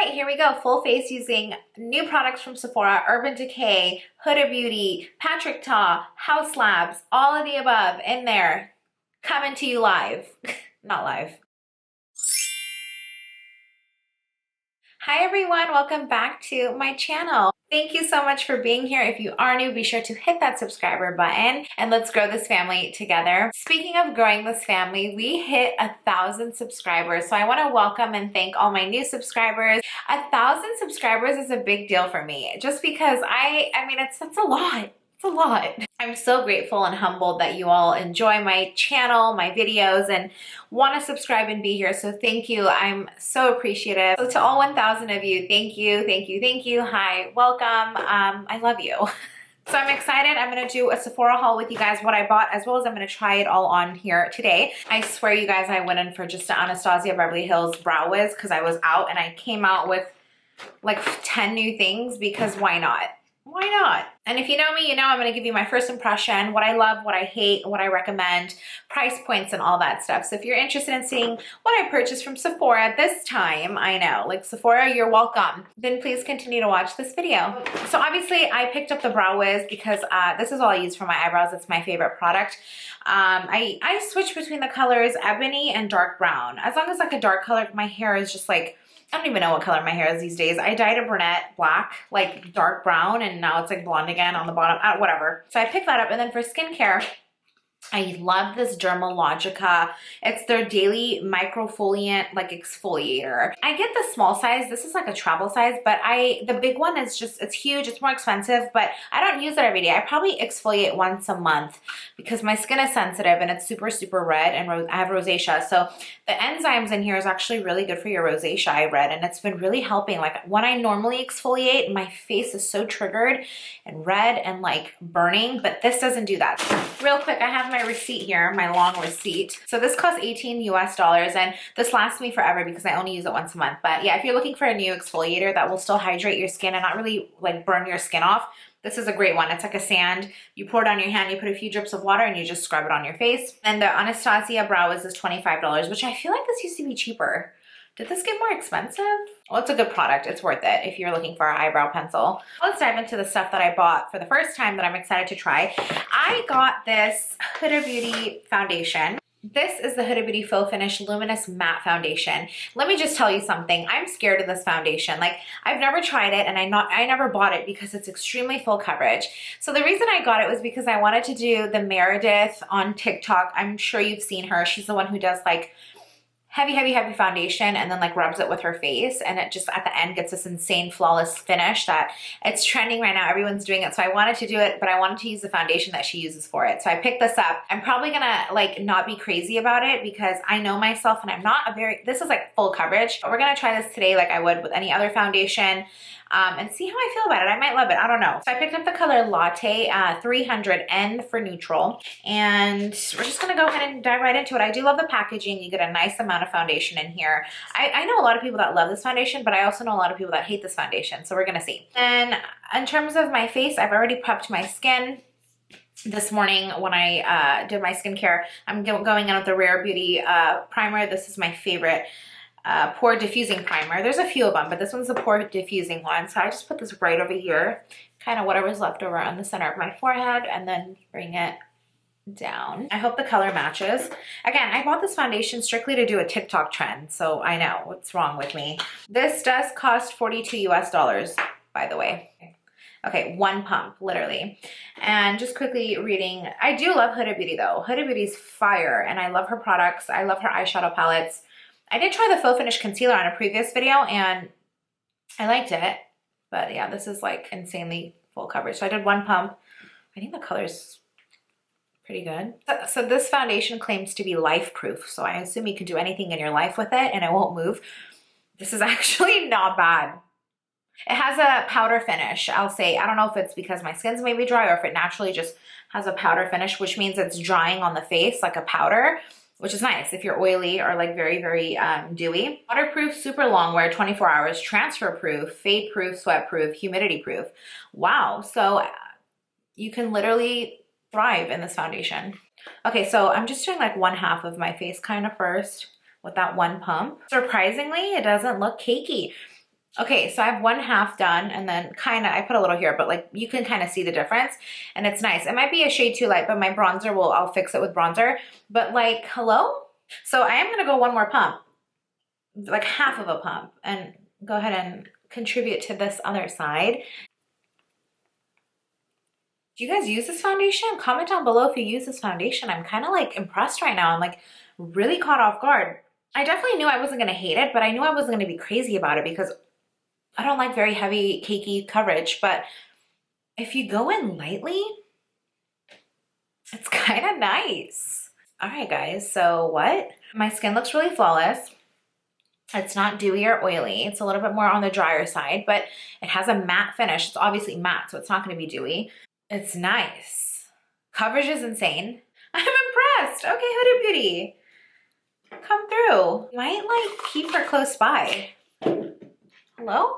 right, here we go. Full face using new products from Sephora, Urban Decay, Huda Beauty, Patrick Ta, Haus Labs, all of the above in there. Coming to you live. Not live. Hi everyone, welcome back to my channel. Thank you so much for being here. If you are new, be sure to hit that subscriber button and let's grow this family together. Speaking of growing this family, we hit 1,000 subscribers. So I want to welcome and thank all my new subscribers. 1,000 subscribers is a big deal for me just because I mean, that's a lot. It's a lot. I'm so grateful and humbled that you all enjoy my channel, my videos, and want to subscribe and be here. So thank you. I'm so appreciative. So to all 1,000 of you, thank you, thank you, thank you. Hi, welcome. I love you. So I'm excited. I'm going to do a Sephora haul with you guys, what I bought, as well as I'm going to try it all on here today. I swear you guys, I went in for just an Anastasia Beverly Hills Brow Wiz because I was out and I came out with like 10 new things because why not? Why not? And if you know me, you know I'm going to give you my first impression, what I love, what I hate, what I recommend, price points, and all that stuff. So if you're interested in seeing what I purchased from Sephora this time, I know, like Sephora, you're welcome. Then please continue to watch this video. So obviously I picked up the Brow Wiz because this is all I use for my eyebrows. It's my favorite product. I switch between the colors Ebony and dark brown. As long as like a dark color, my hair is just like, I don't even know what color my hair is these days. I dyed a brunette black, like dark brown, and now it's like blonde again on the bottom, whatever. So I picked that up. And then for skincare, I love this Dermalogica. It's their daily microfoliant like exfoliator. I get the small size. This is like a travel size, but the big one is just, it's huge. It's more expensive, but I don't use it every day. I probably exfoliate once a month because my skin is sensitive and it's super, super red and I have rosacea. So the enzymes in here is actually really good for your rosacea, I read, and it's been really helping. Like when I normally exfoliate, my face is so triggered and red and like burning, but this doesn't do that. Real quick, I have my receipt here, my long receipt. So this costs $18 US, and this lasts me forever because I only use it once a month. But yeah, if you're looking for a new exfoliator that will still hydrate your skin and not really like burn your skin off, this is a great one. It's like a sand. You pour it on your hand, you put a few drips of water, and you just scrub it on your face. And the Anastasia Brow Wiz is $25, which I feel like this used to be cheaper. Did this get more expensive? Well, it's a good product. It's worth it if you're looking for an eyebrow pencil. Let's dive into the stuff that I bought for the first time that I'm excited to try. I got this Huda Beauty foundation. This is the Huda Beauty Faux Finish Luminous Matte Foundation. Let me just tell you something. I'm scared of this foundation. Like, I've never tried it and I never bought it because it's extremely full coverage. So the reason I got it was because I wanted to do the Meredith on TikTok. I'm sure you've seen her. She's the one who does like heavy foundation and then like rubs it with her face, and it just at the end gets this insane flawless finish that it's trending right now. Everyone's doing it. So I wanted to do it, but I wanted to use the foundation that she uses for it. So I picked this up. I'm probably gonna like not be crazy about it because I know myself and I'm not this is like full coverage, but we're gonna try this today like I would with any other foundation. And see how I feel about it. I might love it. I don't know. So I picked up the color Latte 300N for neutral. And we're just going to go ahead and dive right into it. I do love the packaging. You get a nice amount of foundation in here. I know a lot of people that love this foundation, but I also know a lot of people that hate this foundation. So we're going to see. And in terms of my face, I've already prepped my skin. This morning when I did my skincare, I'm going in with the Rare Beauty primer. This is my favorite pore diffusing primer. There's a few of them, but this one's the pore diffusing one. So I just put this right over here, kind of whatever's left over on the center of my forehead, and then bring it down. I hope the color matches. Again, I bought this foundation strictly to do a TikTok trend, so I know what's wrong with me. This does cost $42 US, by the way. Okay, one pump, literally. And just quickly reading, I do love Huda Beauty though. Huda Beauty's fire, and I love her products. I love her eyeshadow palettes. I did try the Faux Finish Concealer on a previous video and I liked it, but yeah, this is like insanely full coverage. So I did one pump. I think the color's pretty good. So this foundation claims to be life proof. So I assume you can do anything in your life with it and it won't move. This is actually not bad. It has a powder finish, I'll say. I don't know if it's because my skin's maybe dry or if it naturally just has a powder finish, which means it's drying on the face like a powder, which is nice if you're oily or like very, very dewy. Waterproof, super long wear, 24 hours, transfer proof, fade proof, sweat proof, humidity proof. Wow, so you can literally thrive in this foundation. Okay, so I'm just doing like one half of my face kind of first with that one pump. Surprisingly, it doesn't look cakey. Okay, so I have one half done, and then kind of, I put a little here, but like you can kind of see the difference, and it's nice. It might be a shade too light, but my bronzer I'll fix it with bronzer. But like, hello? So I am gonna go one more pump, like half of a pump, and go ahead and contribute to this other side. Do you guys use this foundation? Comment down below if you use this foundation. I'm kind of like impressed right now. I'm like really caught off guard. I definitely knew I wasn't gonna hate it, but I knew I wasn't gonna be crazy about it because I don't like very heavy, cakey coverage. But if you go in lightly, it's kind of nice. All right, guys, so what? My skin looks really flawless. It's not dewy or oily. It's a little bit more on the drier side, but it has a matte finish. It's obviously matte, so it's not gonna be dewy. It's nice. Coverage is insane. I'm impressed. Okay, Huda Beauty, come through. Might like keep her close by. Hello?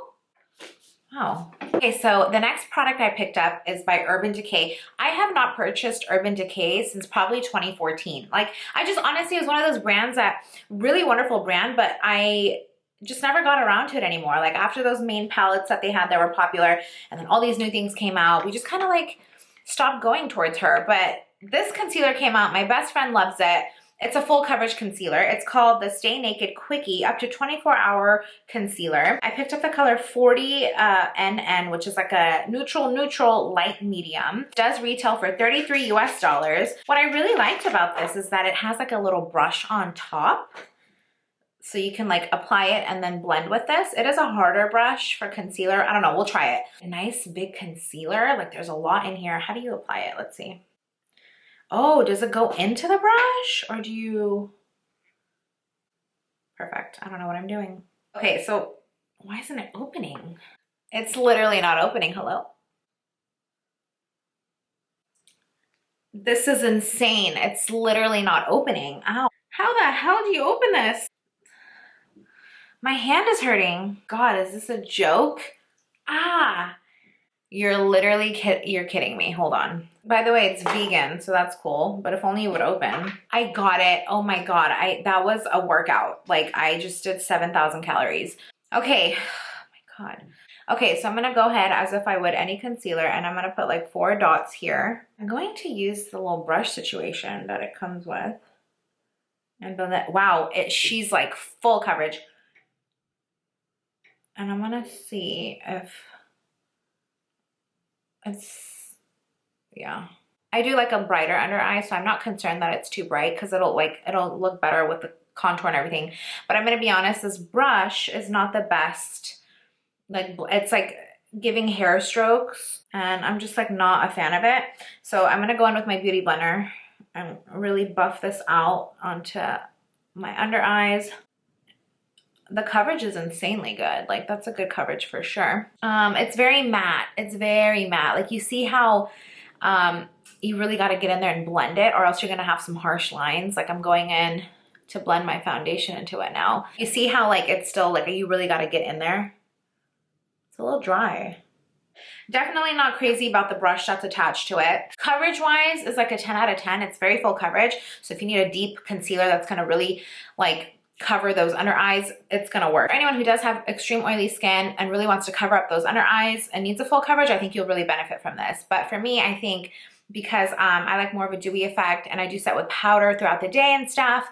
Oh. Okay, so the next product I picked up is by Urban Decay. I have not purchased Urban Decay since probably 2014. Like, I just honestly, it was one of those brands that, really wonderful brand, but I just never got around to it anymore. Like after those main palettes that they had that were popular, and then all these new things came out, we just kind of like stopped going towards her. But this concealer came out, my best friend loves it. It's a full coverage concealer. It's called the Stay Naked Quickie Up to 24-Hour Concealer. I picked up the color 40 NN, which is like a neutral light medium. It does retail for $33 US. What I really liked about this is that it has like a little brush on top. So you can like apply it and then blend with this. It is a harder brush for concealer. I don't know, we'll try it. A nice big concealer, like there's a lot in here. How do you apply it? Let's see. Oh, does it go into the brush or do you? Perfect, I don't know what I'm doing. Okay, so why isn't it opening? It's literally not opening, hello? This is insane, it's literally not opening. Ow, how the hell do you open this? My hand is hurting. God, is this a joke? Ah, you're literally you're kidding me. Hold on. By the way, it's vegan, so that's cool. But if only it would open. I got it. Oh my God, that was a workout. Like I just did 7,000 calories. Okay, oh my God. Okay, so I'm gonna go ahead as if I would any concealer, and I'm gonna put like 4 dots here. I'm going to use the little brush situation that it comes with. And build it. Wow, she's like full coverage. And I'm gonna see if it's, yeah. I do like a brighter under eye, so I'm not concerned that it's too bright because it'll look better with the contour and everything. But I'm gonna be honest, this brush is not the best. Like, it's like giving hair strokes, and I'm just like not a fan of it. So I'm gonna go in with my beauty blender and really buff this out onto my under eyes. The coverage is insanely good. Like that's a good coverage for sure. It's very matte. It's very matte. Like you see how you really got to get in there and blend it, or else you're gonna have some harsh lines. Like I'm going in to blend my foundation into it now. You see how like it's still like you really got to get in there. It's a little dry. Definitely not crazy about the brush that's attached to it. Coverage wise is like a 10 out of 10. It's very full coverage. So if you need a deep concealer that's gonna really like cover those under eyes, it's gonna work. For anyone who does have extreme oily skin and really wants to cover up those under eyes and needs a full coverage, I think you'll really benefit from this. But for me, I think because I like more of a dewy effect and I do set with powder throughout the day and stuff,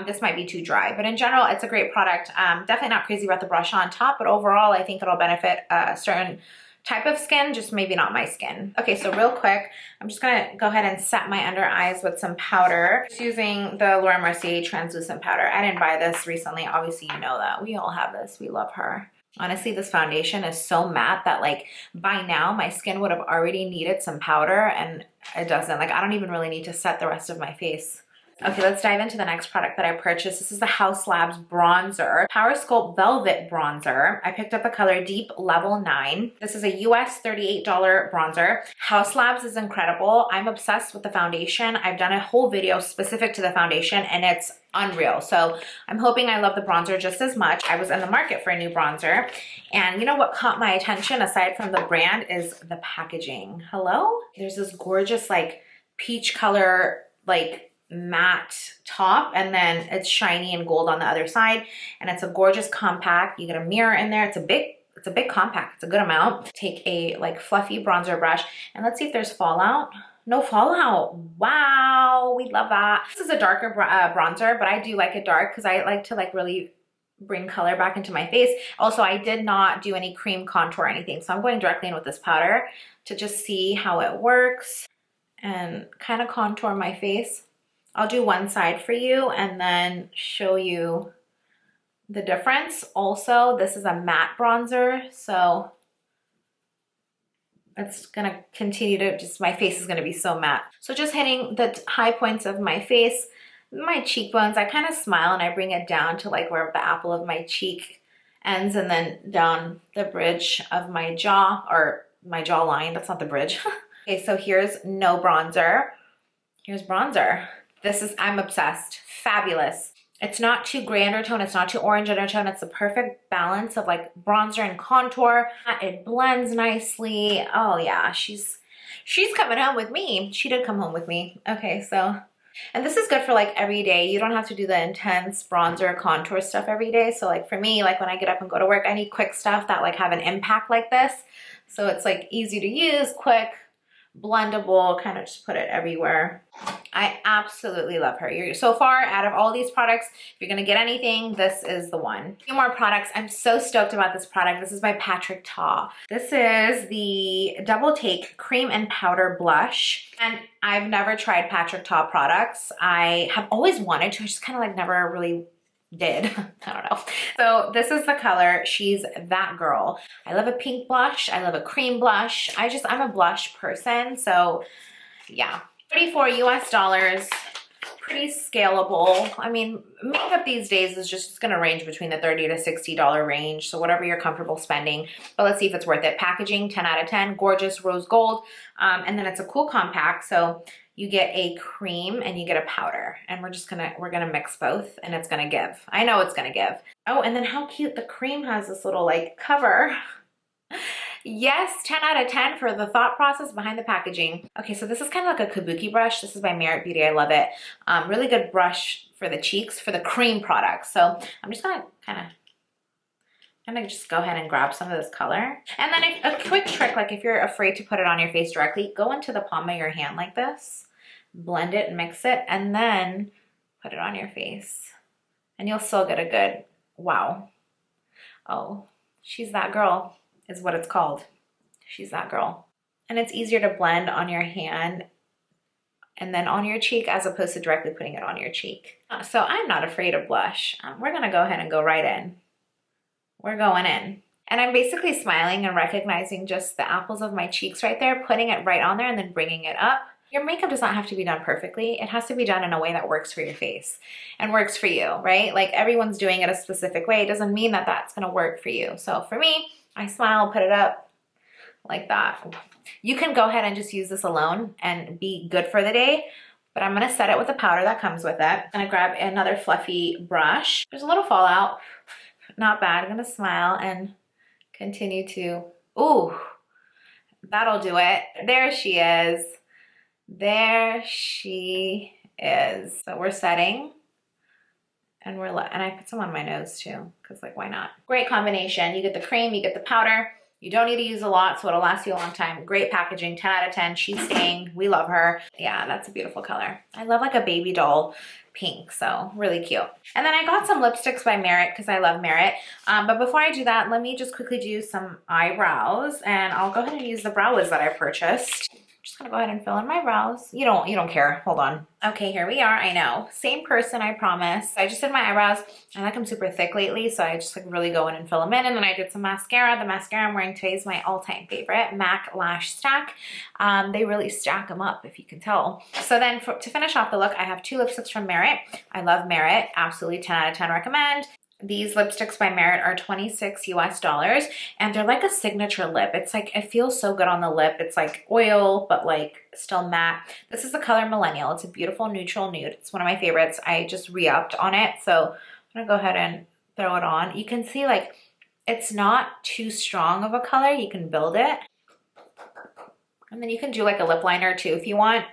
this might be too dry. But in general, it's a great product. Definitely not crazy about the brush on top, but overall, I think it'll benefit a certain type of skin, just maybe not my skin. Okay, so real quick, I'm just gonna go ahead and set my under eyes with some powder. Just using the Laura Mercier translucent powder. I didn't buy this recently. Obviously, you know that. We all have this. We love her. Honestly, this foundation is so matte that like by now my skin would have already needed some powder, and it doesn't. Like I don't even really need to set the rest of my face. Okay, let's dive into the next product that I purchased. This is the Haus Labs bronzer, Power Sculpt Velvet Bronzer. I picked up the color Deep Level 9. This is a US $38 bronzer. Haus Labs is incredible. I'm obsessed with the foundation. I've done a whole video specific to the foundation and it's unreal. So I'm hoping I love the bronzer just as much. I was in the market for a new bronzer. And you know what caught my attention aside from the brand is the packaging. Hello? There's this gorgeous like peach color, like matte top, and then it's shiny and gold on the other side, and it's a gorgeous compact. You get a mirror in there. It's a big it's a big compact, it's a good amount. Take a like fluffy bronzer brush and let's see if there's fallout. No fallout. Wow, we love that. This is a darker bronzer, but I do like it dark because I like to like really bring color back into my face. Also, I did not do any cream contour or anything, so I'm going directly in with this powder to just see how it works and kind of contour my face. I'll do one side for you and then show you the difference. Also, this is a matte bronzer, so it's gonna continue to just, my face is gonna be so matte. So just hitting the high points of my face, my cheekbones, I kind of smile and I bring it down to like where the apple of my cheek ends and then down the bridge of my jaw, or my jawline, that's not the bridge. Okay, so here's no bronzer. Here's bronzer. This is, I'm obsessed, fabulous. It's not too gray undertone, it's not too orange undertone, it's the perfect balance of like bronzer and contour. It blends nicely. Oh yeah, she's coming home with me. She did come home with me. Okay, so, and this is good for like every day. You don't have to do the intense bronzer contour stuff every day. So like for me, like when I get up and go to work, I need quick stuff that like have an impact like this. So it's like easy to use, quick, blendable, kind of just put it everywhere. I absolutely love her. So far, out of all these products, if you're gonna get anything, this is the one. A few more products. I'm so stoked about this product. This is by Patrick Ta. This is the Double Take Cream and Powder Blush. And I've never tried Patrick Ta products. I have always wanted to, I just kind of like never really did. I don't know. So this is the color. She's that girl. I love a pink blush. I love a cream blush. I'm a blush person. So yeah, $34 US, pretty scalable. I mean, makeup these days is just gonna range between the $30 to $60 range. So whatever you're comfortable spending, but let's see if it's worth it. Packaging, 10 out of 10, gorgeous rose gold. And then it's a cool compact. So you get a cream and you get a powder, and we're gonna mix both and it's gonna give. I know it's gonna give. Oh, and then how cute, the cream has this little like cover. Yes, 10 out of 10 for the thought process behind the packaging. Okay, so this is kind of like a kabuki brush. This is by Merit Beauty, I love it. Really good brush for the cheeks, for the cream products. So I'm just gonna I'm gonna just go ahead and grab some of this color. And then a quick trick, like if you're afraid to put it on your face directly, go into the palm of your hand like this, blend it and mix it, and then put it on your face. And you'll still get a good, wow. Oh, she's that girl is what it's called. She's that girl. And it's easier to blend on your hand and then on your cheek as opposed to directly putting it on your cheek. So I'm not afraid of blush. We're gonna go ahead and go right in. We're going in. And I'm basically smiling and recognizing just the apples of my cheeks right there, putting it right on there and then bringing it up. Your makeup does not have to be done perfectly. It has to be done in a way that works for your face and works for you, right? Like everyone's doing it a specific way. It doesn't mean that that's gonna work for you. So for me, I smile, put it up like that. You can go ahead and just use this alone and be good for the day, but I'm gonna set it with the powder that comes with it. I'm gonna grab another fluffy brush. There's a little fallout, not bad. I'm gonna smile and continue to, ooh, that'll do it. There she is. There she is. So we're setting. And I put some on my nose too, because like, why not? Great combination. You get the cream, you get the powder. You don't need to use a lot, so it'll last you a long time. Great packaging, 10 out of 10. She's staying. We love her. Yeah, that's a beautiful color. I love like a baby doll pink, so really cute. And then I got some lipsticks by Merit because I love Merit. But before I do that, let me just quickly do some eyebrows, and I'll go ahead and use the brow wiz that I purchased. Just gonna go ahead and fill in my brows. You don't care, hold on. Okay, here we are, I know. Same person, I promise. I just did my eyebrows. I like them super thick lately, so I just like really go in and fill them in. And then I did some mascara. The mascara I'm wearing today is my all-time favorite, MAC Lash Stack. They really stack them up, if you can tell. So then to finish off the look, I have two lipsticks from Merit. I love Merit, absolutely 10 out of 10 recommend. These lipsticks by Merit are $26 US, and they're like a signature lip. It's like, it feels so good on the lip. It's like oil, but like still matte. This is the color Millennial. It's a beautiful neutral nude. It's one of my favorites. I just re-upped on it. So I'm gonna go ahead and throw it on. You can see like, it's not too strong of a color. You can build it. And then you can do like a lip liner too if you want.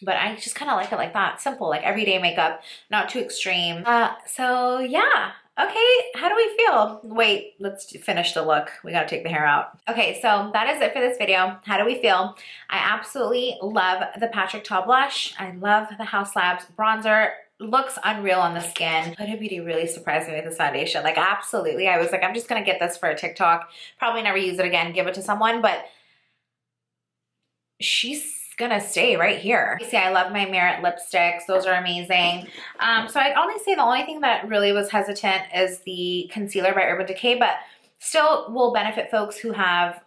But I just kind of like it like that. Simple, like everyday makeup, not too extreme. So yeah, Okay, how do we feel? Wait, let's finish the look. We gotta take the hair out. Okay, so that is it for this video. How do we feel? I absolutely love the Patrick Ta blush. I love the Haus Labs bronzer. Looks unreal on the skin. Huda Beauty really surprised me with this foundation. Like, absolutely. I was like, I'm just gonna get this for a TikTok. Probably never use it again, give it to someone, but she's gonna stay right here. You see, I love my Merit lipsticks. Those are amazing. So I'd only say the only thing that really was hesitant is the concealer by Urban Decay, but still will benefit folks who have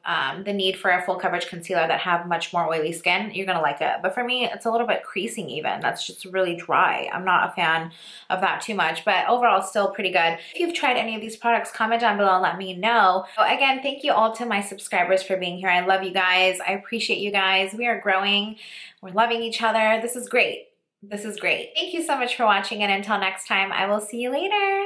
the need for a full coverage concealer that have much more oily skin. You're gonna like it. But for me, it's a little bit creasing even. That's just really dry. I'm not a fan of that too much, but overall still pretty good. If you've tried any of these products, comment down below and let me know. So again, thank you all to my subscribers for being here. I love you guys. I appreciate you guys. We are growing. We're loving each other. This is great. This is great. Thank you so much for watching, and until next time, I will see you later.